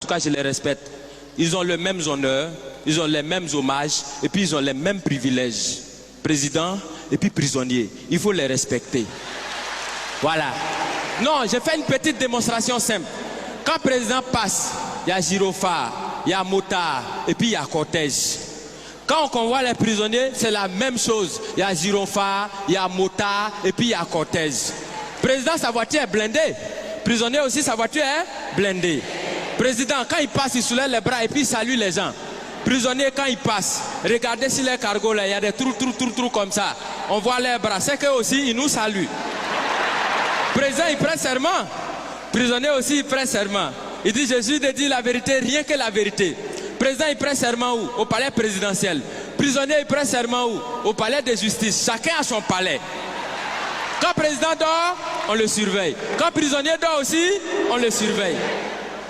cas, je les respecte. Ils ont les mêmes honneurs, ils ont les mêmes hommages, et puis ils ont les mêmes privilèges. Président et puis prisonnier. Il faut les respecter. Voilà. Non, je fais une petite démonstration simple. Quand le président passe, il y a gyrophare, il y a motard, et puis il y a cortège. Quand on convoie les prisonniers, c'est la même chose. Il y a gyrophare, il y a motard, et puis il y a cortège. Président, sa voiture est blindée. Prisonnier aussi, sa voiture est blindée. Président, quand il passe, il soulève les bras et puis il salue les gens. Prisonnier, quand il passe, regardez sur les cargos là, il y a des trous comme ça. On voit les bras, c'est qu'eux aussi, ils nous saluent. Président, il prête serment. Prisonnier aussi, il prête serment. Il dit, Jésus ne dit la vérité, rien que la vérité. Président, il prête serment où? Au palais présidentiel. Prisonnier, il prête serment où? Au palais de justice. Chacun a son palais. Quand le président dort, on le surveille. Quand le prisonnier dort aussi, on le surveille.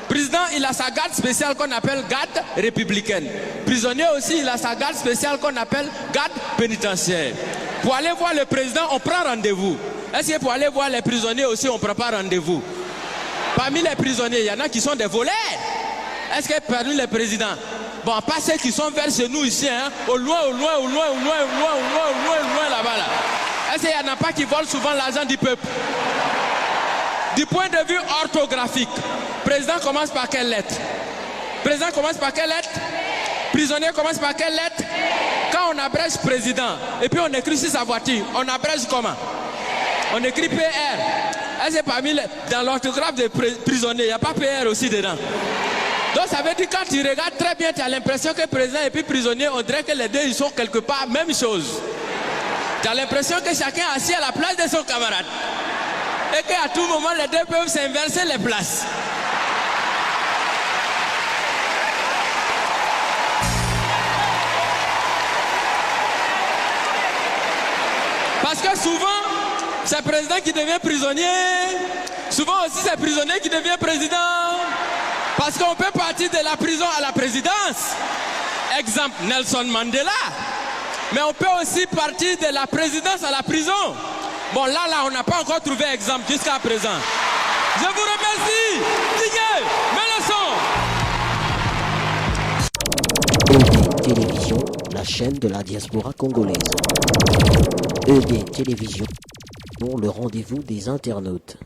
Président, il a sa garde spéciale qu'on appelle garde républicaine. Prisonnier aussi, il a sa garde spéciale qu'on appelle garde pénitentiaire. Pour aller voir le président, on prend rendez-vous. Est-ce que pour aller voir les prisonniers aussi, on ne prend pas rendez-vous? Parmi les prisonniers, il y en a qui sont des voleurs. Est-ce que parmi les présidents, bon, pas ceux qui sont vers chez nous ici, hein, au loin là-bas là. Est-ce qu'il n'y en a pas qui volent souvent l'argent du peuple? Du point de vue orthographique, président commence par quelle lettre? Président commence par quelle lettre? Prisonnier commence par quelle lettre? Quand on abrège président, et puis on écrit sur sa voiture, on abrège comment? On écrit PR. Est-ce que parmi dans l'orthographe des prisonniers, il n'y a pas PR aussi dedans? Donc ça veut dire quand tu regardes très bien, tu as l'impression que président et puis prisonnier, on dirait que les deux ils sont quelque part même chose. Tu as l'impression que chacun est assis à la place de son camarade. Et qu'à tout moment, les deux peuvent s'inverser les places. Parce que souvent, c'est le président qui devient prisonnier. Souvent aussi, c'est le prisonnier qui devient président. Parce qu'on peut partir de la prison à la présidence. Exemple, Nelson Mandela. Mais on peut aussi partir de la présidence à la prison. Bon, là, on n'a pas encore trouvé exemple jusqu'à présent. Je vous remercie. Digne, mets le son. ED Télévision, la chaîne de la diaspora congolaise. ED Télévision, le rendez-vous des internautes.